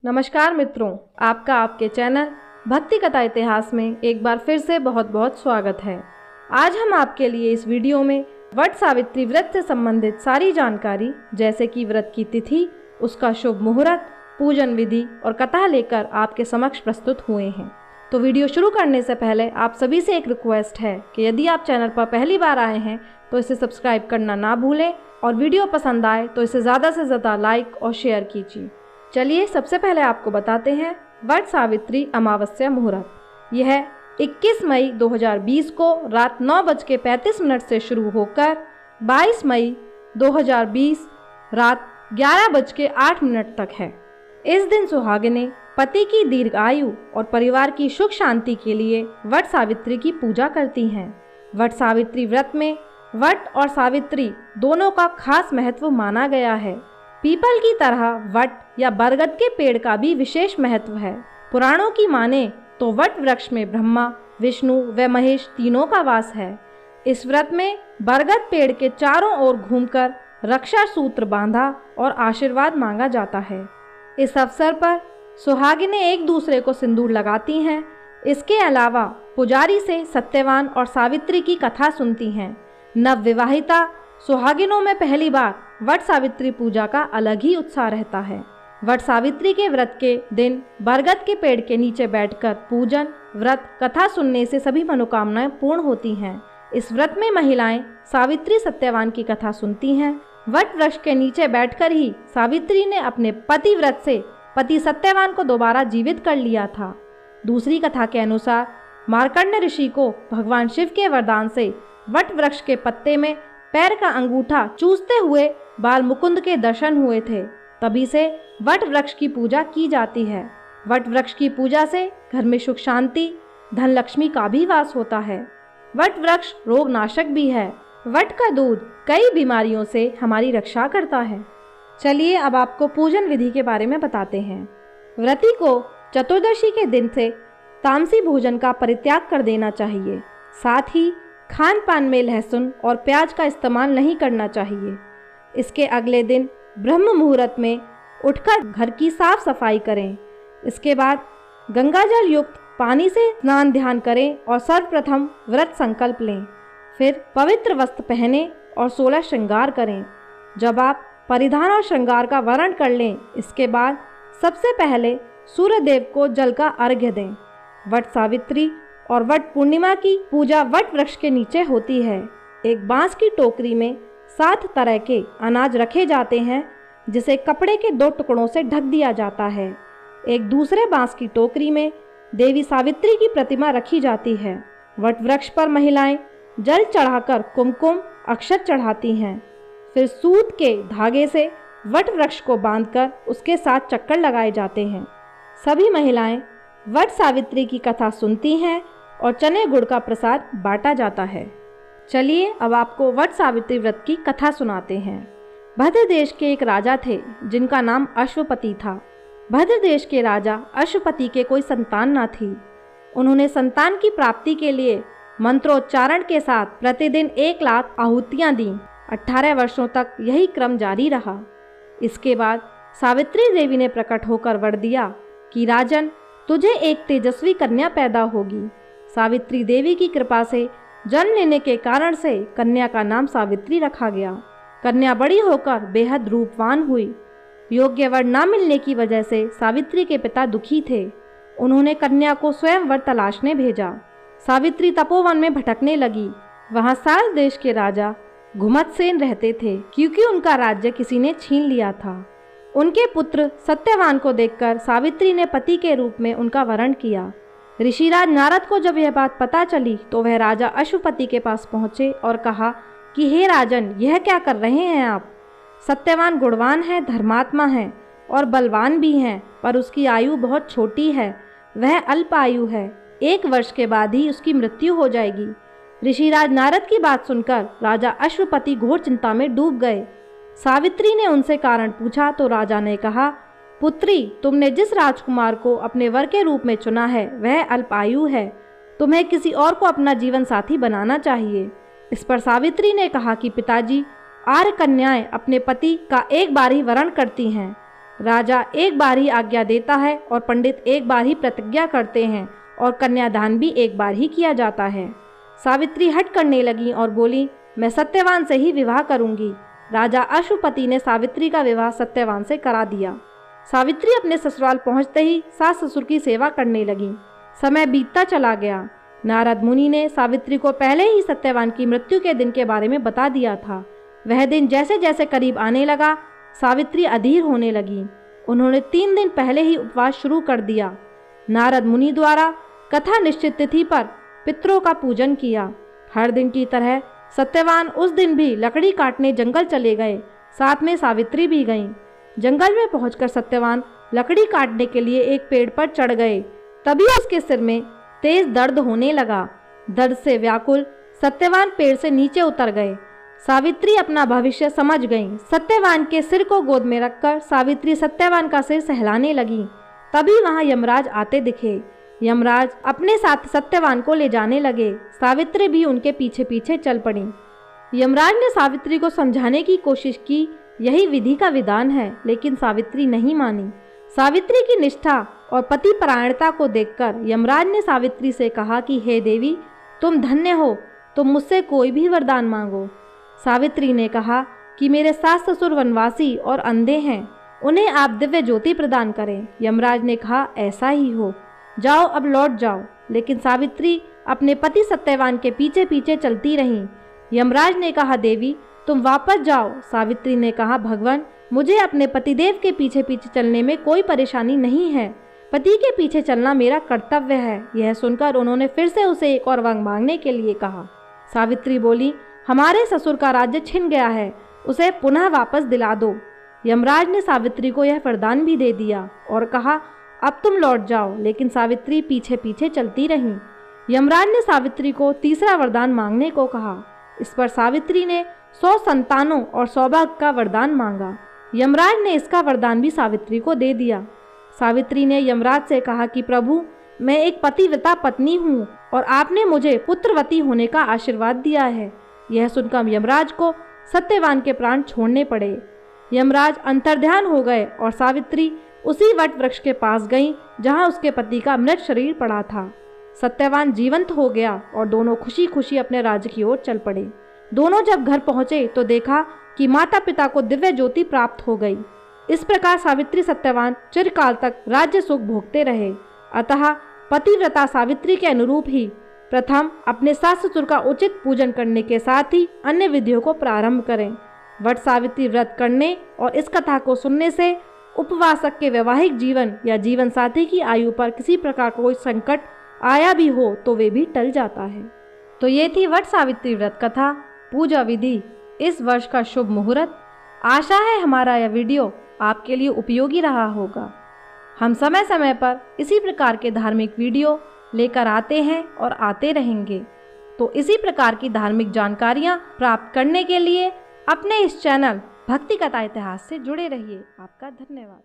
नमस्कार मित्रों, आपका आपके चैनल भक्ति कथा इतिहास में एक बार फिर से बहुत बहुत स्वागत है। आज हम आपके लिए इस वीडियो में वट सावित्री व्रत से संबंधित सारी जानकारी जैसे कि व्रत की तिथि, उसका शुभ मुहूर्त, पूजन विधि और कथा लेकर आपके समक्ष प्रस्तुत हुए हैं। तो वीडियो शुरू करने से पहले आप सभी से एक रिक्वेस्ट है कि यदि आप चैनल पर पहली बार आए हैं तो इसे सब्सक्राइब करना ना भूलें और वीडियो पसंद आए तो इसे ज़्यादा से ज़्यादा लाइक और शेयर कीजिए। चलिए सबसे पहले आपको बताते हैं वट सावित्री अमावस्या मुहूर्त। यह 21 मई 2020 को रात 9:35 से शुरू होकर 22 मई 2020 रात 11:08 तक है। इस दिन सुहागिनें पति की दीर्घायु और परिवार की सुख शांति के लिए वट सावित्री की पूजा करती हैं। वट सावित्री व्रत में वट और सावित्री दोनों का खास महत्व माना गया है। पीपल की तरह वट या बरगद के पेड़ का भी विशेष महत्व है। पुराणों की माने तो वट वृक्ष में ब्रह्मा, विष्णु व महेश तीनों का वास है। इस व्रत में बरगद पेड़ के चारों ओर घूमकर रक्षा सूत्र बांधा और आशीर्वाद मांगा जाता है। इस अवसर पर सुहागिनें एक दूसरे को सिंदूर लगाती हैं। इसके अलावा पुजारी से सत्यवान और सावित्री की कथा सुनती हैं। नवविवाहिता सुहागिनों में पहली बार वट सावित्री पूजा का अलग ही उत्साह रहता है। वट सावित्री के व्रत के दिन बरगद के पेड़ के नीचे बैठकर पूजन, व्रत, कथा सुनने से सभी मनोकामनाएं पूर्ण होती हैं। इस व्रत में महिलाएं सावित्री सत्यवान की कथा सुनती हैं। वट वृक्ष के नीचे बैठकर ही सावित्री ने अपने पति व्रत से पति सत्यवान को दोबारा जीवित कर लिया था। दूसरी कथा के अनुसार मार्कंड ऋषि को भगवान शिव के वरदान से वट वृक्ष के पत्ते में पैर का अंगूठा चूसते हुए बाल मुकुंद के दर्शन हुए थे। तभी से वट वृक्ष की पूजा की जाती है। वट वृक्ष की पूजा से घर में सुख शांति, धन लक्ष्मी का भी वास होता है। वट वृक्ष रोग नाशक भी है। वट का दूध कई बीमारियों से हमारी रक्षा करता है। चलिए अब आपको पूजन विधि के बारे में बताते हैं। व्रती को चतुर्दशी के दिन से तामसी भोजन का परित्याग कर देना चाहिए। साथ ही खान पान में लहसुन और प्याज का इस्तेमाल नहीं करना चाहिए। इसके अगले दिन ब्रह्म मुहूर्त में उठकर घर की साफ सफाई करें। इसके बाद गंगाजल युक्त पानी से स्नान ध्यान करें और सर्वप्रथम व्रत संकल्प लें। फिर पवित्र वस्त्र पहनें और 16 श्रृंगार करें। जब आप परिधान और श्रृंगार का वर्णन कर लें, इसके बाद सबसे पहले सूर्य देव को जल का अर्घ्य दें। वट सावित्री और वट पूर्णिमा की पूजा वट वृक्ष के नीचे होती है। एक बांस की टोकरी में 7 तरह के अनाज रखे जाते हैं, जिसे कपड़े के 2 टुकड़ों से ढक दिया जाता है। एक दूसरे बांस की टोकरी में देवी सावित्री की प्रतिमा रखी जाती है। वट वृक्ष पर महिलाएं जल चढ़ाकर कुमकुम अक्षत चढ़ाती हैं। फिर सूत के धागे से वट वृक्ष को बांधकर उसके साथ चक्कर लगाए जाते हैं। सभी महिलाएं वट सावित्री की कथा सुनती हैं और चने गुड़ का प्रसाद बांटा जाता है। चलिए अब आपको वट सावित्री व्रत की कथा सुनाते हैं। भद्र देश के एक राजा थे जिनका नाम अश्वपति था। भद्र देश के राजा अश्वपति के कोई संतान न थी। उन्होंने संतान की प्राप्ति के लिए मंत्रोच्चारण के साथ प्रतिदिन 1 लाख आहुतियाँ दी। 18 वर्षों तक यही क्रम जारी रहा। इसके बाद सावित्री देवी ने प्रकट होकर वर दिया कि राजन, तुझे एक तेजस्वी कन्या पैदा होगी। सावित्री देवी की कृपा से जन्म लेने के कारण से कन्या का नाम सावित्री रखा गया। कन्या बड़ी होकर बेहद रूपवान हुई। योग्य वर न मिलने की वजह से सावित्री के पिता दुखी थे। उन्होंने कन्या को स्वयं वर तलाशने भेजा। सावित्री तपोवन में भटकने लगी। वहाँ साल देश के राजा घुमतसेन रहते थे, क्योंकि उनका राज्य किसी ने छीन लिया था। उनके पुत्र सत्यवान को देखकर सावित्री ने पति के रूप में उनका वरण किया। ऋषिराज नारद को जब यह बात पता चली तो वह राजा अश्वपति के पास पहुँचे और कहा कि हे राजन, यह क्या कर रहे हैं आप? सत्यवान गुणवान है, धर्मात्मा है और बलवान भी हैं, पर उसकी आयु बहुत छोटी है। वह अल्प आयु है। 1 वर्ष के बाद ही उसकी मृत्यु हो जाएगी। ऋषिराज नारद की बात सुनकर राजा अश्वपति घोर चिंता में डूब गए। सावित्री ने उनसे कारण पूछा तो राजा ने कहा, पुत्री, तुमने जिस राजकुमार को अपने वर के रूप में चुना है वह अल्पायु है। तुम्हें किसी और को अपना जीवन साथी बनाना चाहिए। इस पर सावित्री ने कहा कि पिताजी, आर्य कन्याएं अपने पति का एक बार ही वरण करती हैं। राजा एक बार ही आज्ञा देता है और पंडित एक बार ही प्रतिज्ञा करते हैं और कन्यादान भी एक बार ही किया जाता है। सावित्री हट करने लगी और बोली, मैं सत्यवान से ही विवाह करूंगी। राजा अश्वपति ने सावित्री का विवाह सत्यवान से करा दिया। सावित्री अपने ससुराल पहुंचते ही सास ससुर की सेवा करने लगी। समय बीतता चला गया। नारद मुनि ने सावित्री को पहले ही सत्यवान की मृत्यु के दिन के बारे में बता दिया था। वह दिन जैसे जैसे करीब आने लगा, सावित्री अधीर होने लगी। उन्होंने 3 दिन पहले ही उपवास शुरू कर दिया। नारद मुनि द्वारा कथा निश्चित तिथि पर पितरों का पूजन किया। हर दिन की तरह सत्यवान उस दिन भी लकड़ी काटने जंगल चले गए। साथ में सावित्री भी गईं। जंगल में पहुंचकर सत्यवान लकड़ी काटने के लिए एक पेड़ पर चढ़ गए। तभी उसके सिर में तेज दर्द होने लगा। दर्द से व्याकुल सत्यवान पेड़ से नीचे उतर गए। सावित्री अपना भविष्य समझ गईं। सत्यवान के सिर को गोद में रखकर सावित्री सत्यवान का सिर सहलाने लगी। तभी वहां यमराज आते दिखे। यमराज अपने साथ सत्यवान को ले जाने लगे। सावित्री भी उनके पीछे पीछे चल पड़ी। यमराज ने सावित्री को समझाने की कोशिश की, यही विधि का विधान है, लेकिन सावित्री नहीं मानी। सावित्री की निष्ठा और पति परायणता को देखकर यमराज ने सावित्री से कहा कि हे देवी, तुम धन्य हो, तुम मुझसे कोई भी वरदान मांगो। सावित्री ने कहा कि मेरे सास ससुर वनवासी और अंधे हैं, उन्हें आप दिव्य ज्योति प्रदान करें। यमराज ने कहा, ऐसा ही हो, जाओ अब लौट जाओ। लेकिन सावित्री अपने पति सत्यवान के पीछे पीछे चलती रहीं। यमराज ने कहा, देवी तुम वापस जाओ। सावित्री ने कहा, भगवान मुझे अपने पतिदेव के पीछे पीछे चलने में कोई परेशानी नहीं है, पति के पीछे चलना मेरा कर्तव्य है। यह सुनकर उन्होंने फिर से उसे एक और वर मांगने के लिए कहा। सावित्री बोली, हमारे ससुर का राज्य छिन गया है, उसे पुनः वापस दिला दो। यमराज ने सावित्री को यह वरदान भी दे दिया और कहा, अब तुम लौट जाओ। लेकिन सावित्री पीछे पीछे चलती रही। यमराज ने सावित्री को तीसरा वरदान मांगने को कहा। इस पर सावित्री ने 100 संतानों और सौभाग्य का वरदान मांगा। यमराज ने इसका वरदान भी सावित्री को दे दिया। सावित्री ने यमराज से कहा कि प्रभु, मैं एक पतिव्रता पत्नी हूँ और आपने मुझे पुत्रवती होने का आशीर्वाद दिया है। यह सुनकर यमराज को सत्यवान के प्राण छोड़ने पड़े। यमराज अंतर्ध्यान हो गए और सावित्री उसी वट वृक्ष के पास गई जहाँ उसके पति का मृत शरीर पड़ा था। सत्यवान जीवंत हो गया और दोनों खुशी खुशी अपने राज्य की ओर चल पड़े। दोनों जब घर पहुँचे तो देखा कि माता पिता को दिव्य ज्योति प्राप्त हो गई। इस प्रकार सावित्री सत्यवान चिरकाल तक राज्य सुख भोगते रहे। अतः पतिव्रता सावित्री के अनुरूप ही प्रथम अपने सास ससुर का उचित पूजन करने के साथ ही अन्य विधियों को प्रारंभ करें। वट सावित्री व्रत करने और इस कथा को सुनने से उपवासक के वैवाहिक जीवन या जीवन साथी की आयु पर किसी प्रकार का कोई संकट आया भी हो तो वे भी टल जाता है। तो ये थी वट सावित्री व्रत कथा, पूजा विधि, इस वर्ष का शुभ मुहूर्त। आशा है हमारा यह वीडियो आपके लिए उपयोगी रहा होगा। हम समय समय पर इसी प्रकार के धार्मिक वीडियो लेकर आते हैं और आते रहेंगे। तो इसी प्रकार की धार्मिक जानकारियाँ प्राप्त करने के लिए अपने इस चैनल भक्ति कथा इतिहास से जुड़े रहिए। आपका धन्यवाद।